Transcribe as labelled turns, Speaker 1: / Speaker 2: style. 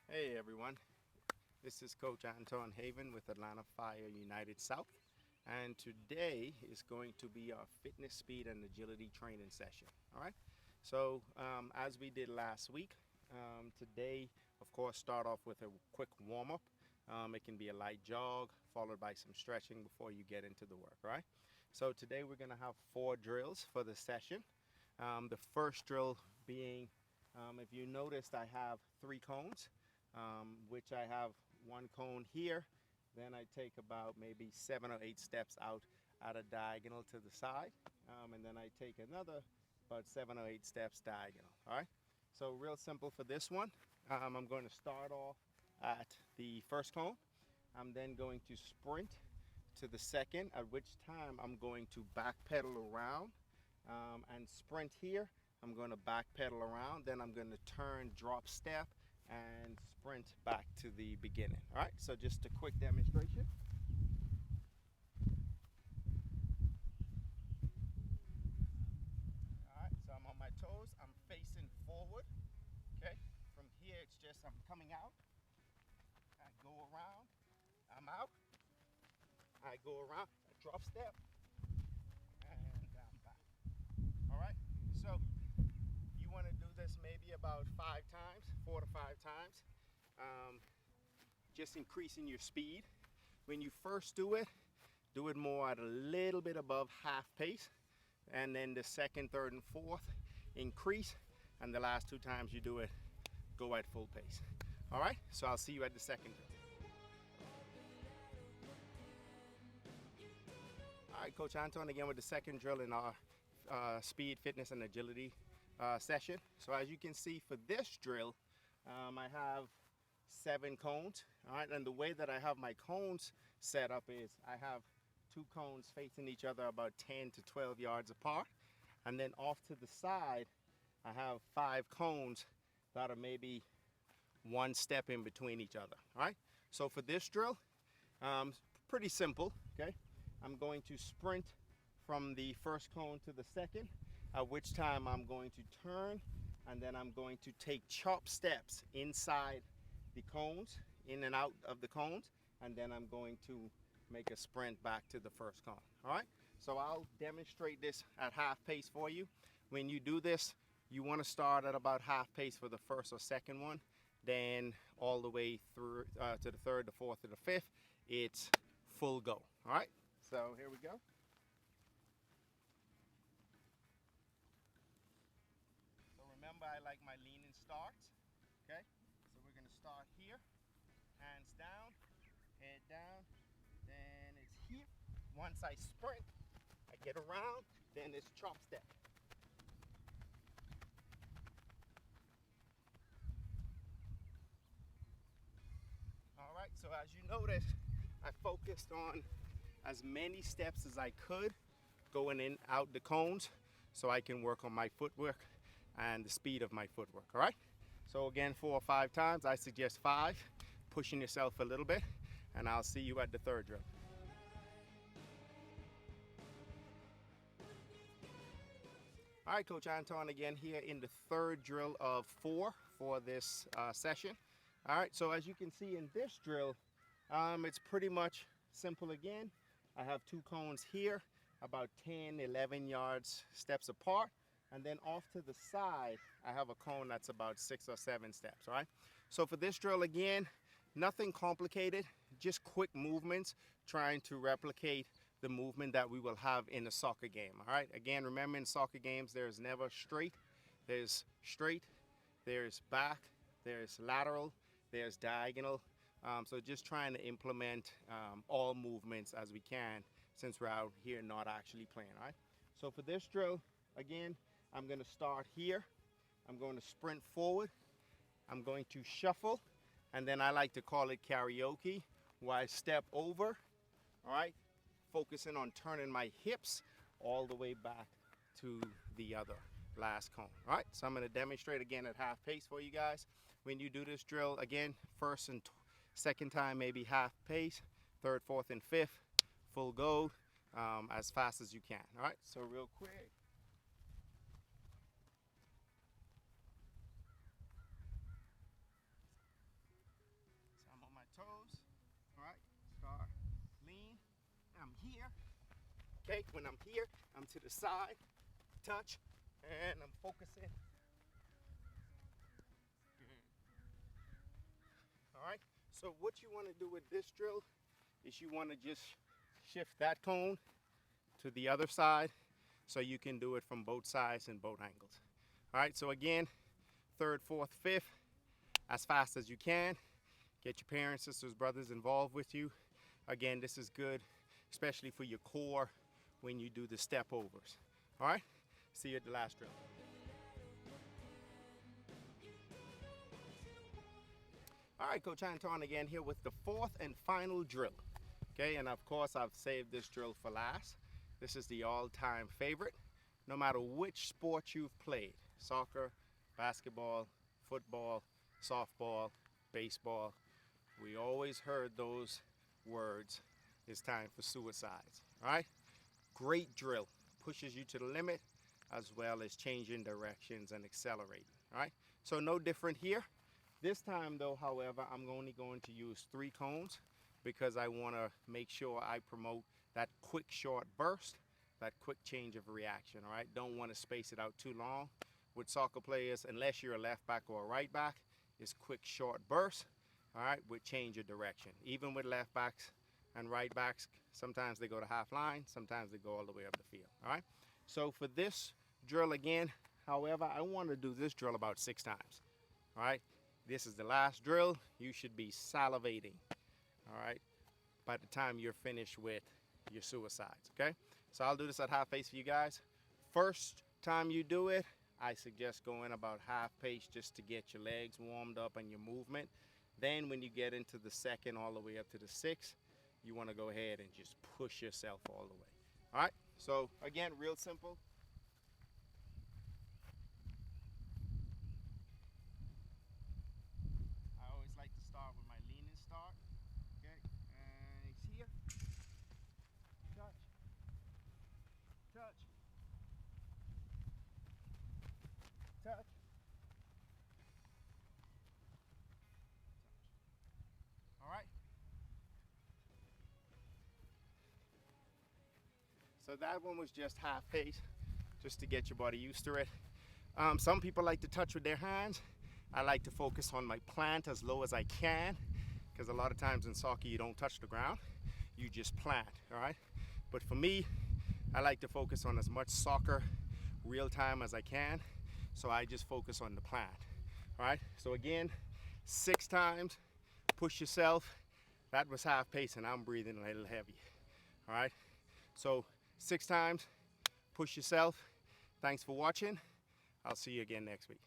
Speaker 1: Hey everyone, this is Coach Anton Haven with Atlanta Fire United South, and today is going to be our fitness, speed, and agility training session. All right, so as we did last week, today, of course, start off with a quick warm up. It can be a light jog followed by some stretching before you get into the work. All right, so today we're going to have 4 drills for the session. The first drill being, if you noticed, I have 3 cones, which I have one cone here. Then I take about maybe 7 or 8 steps out at a diagonal to the side. And then I take another about 7 or 8 steps diagonal. All right. So real simple for this one. I'm going to start off at the first cone. I'm then going to sprint to the second, at which time I'm going to backpedal around and sprint here. I'm going to backpedal around, then I'm going to turn, drop step, and sprint back to the beginning. All right, so just a quick demonstration. All right, so I'm on my toes, I'm facing forward. Okay, from here it's just I'm coming out, I go around, I'm out, I go around, I drop step, and I'm back. All right, so you want to do this maybe about 5 times, 4 to 5 times. Um, just increasing your speed. When you first do it more at a little bit above half pace, and then the second, third, and fourth increase, and the last 2 times you do it, go at full pace. All right, so I'll see you at the second drill. All right, Coach Anton again with the second drill in our speed, fitness, and agility session. So as you can see for this drill, I have 7 cones. All right, and the way that I have my cones set up is I have 2 cones facing each other about 10 to 12 yards apart, and then off to the side I have 5 cones that are maybe 1 step in between each other. All right, so for this drill, pretty simple. Okay, I'm going to sprint from the first cone to the second, at which time I'm going to turn, and then I'm going to take chop steps inside the cones, in and out of the cones, and then I'm going to make a sprint back to the first cone. All right, so I'll demonstrate this at half pace for you. When you do this, you want to start at about half pace for the first or second one, then all the way through to the third, the fourth, and the fifth, it's full go. All right, so here we go. So remember, I like my leaning starts. Okay, so we're gonna start here, hands down, head down, then it's here. Once I sprint, I get around, then it's chop step. All right, so as you notice, I focused on as many steps as I could going in out the cones so I can work on my footwork and the speed of my footwork. All right, so again, 4 or 5 times. I suggest 5, pushing yourself a little bit, and I'll see you at the third drill. All right, Coach Anton again here in the third drill of 4 for this session. All right, so as you can see in this drill, it's pretty much simple again. I have 2 cones here, about 10, 11 yards steps apart. And then off to the side, I have a cone that's about 6 or 7 steps, all right? So for this drill again, nothing complicated, just quick movements, trying to replicate the movement that we will have in a soccer game, all right? Again, remember in soccer games, there's never straight, there's back, there's lateral, there's diagonal. So just trying to implement all movements as we can since we're out here not actually playing, all right? So for this drill, again, I'm gonna start here. I'm going to sprint forward. I'm going to shuffle, and then I like to call it karaoke, where I step over, all right? Focusing on turning my hips all the way back to the other last cone. All right, so I'm going to demonstrate again at half pace for you guys. When you do this drill, again, first and second time maybe half pace, third, fourth, and fifth, full go, as fast as you can. All right, so real quick. here. Okay, when I'm here, I'm to the side, touch, and I'm focusing. All right, so what you want to do with this drill is you want to just shift that cone to the other side so you can do it from both sides and both angles. All right, so again, third, fourth, fifth, as fast as you can. Get your parents, sisters, brothers involved with you. Again, this is good, especially for your core when you do the step overs. All right, see you at the last drill. All right, Coach Anton again here with the fourth and final drill. Okay, and of course I've saved this drill for last. This is the all-time favorite. No matter which sport you've played, soccer, basketball, football, softball, baseball, we always heard those words, it's time for suicides. All right, great drill, pushes you to the limit as well as changing directions and accelerating. All right, so no different here. This time though, however, I'm only going to use 3 cones because I want to make sure I promote that quick short burst, that quick change of reaction. All right, don't want to space it out too long. With soccer players, unless you're a left back or a right back, it's quick short burst, all right, with change of direction. Even with left backs and right backs, sometimes they go to half line, sometimes they go all the way up the field. All right, so for this drill again, however, I want to do this drill about 6 times. All right, this is the last drill. You should be salivating, all right, by the time you're finished with your suicides. Okay, so I'll do this at half pace for you guys. First time you do it, I suggest going about half pace just to get your legs warmed up and your movement. Then when you get into the second all the way up to the 6th, you want to go ahead and just push yourself all the way. All right, so again, real simple. I always like to start with my leaning start. Okay, and it's here. Touch. Touch. Touch. All right. So that one was just half pace, just to get your body used to it. Some people like to touch with their hands. I like to focus on my plant as low as I can, because a lot of times in soccer you don't touch the ground, you just plant, all right? But for me, I like to focus on as much soccer real time as I can, so I just focus on the plant, all right? So again, 6 times, push yourself. That was half pace and I'm breathing a little heavy, all right? So 6 times, push yourself. Thanks for watching. I'll see you again next week.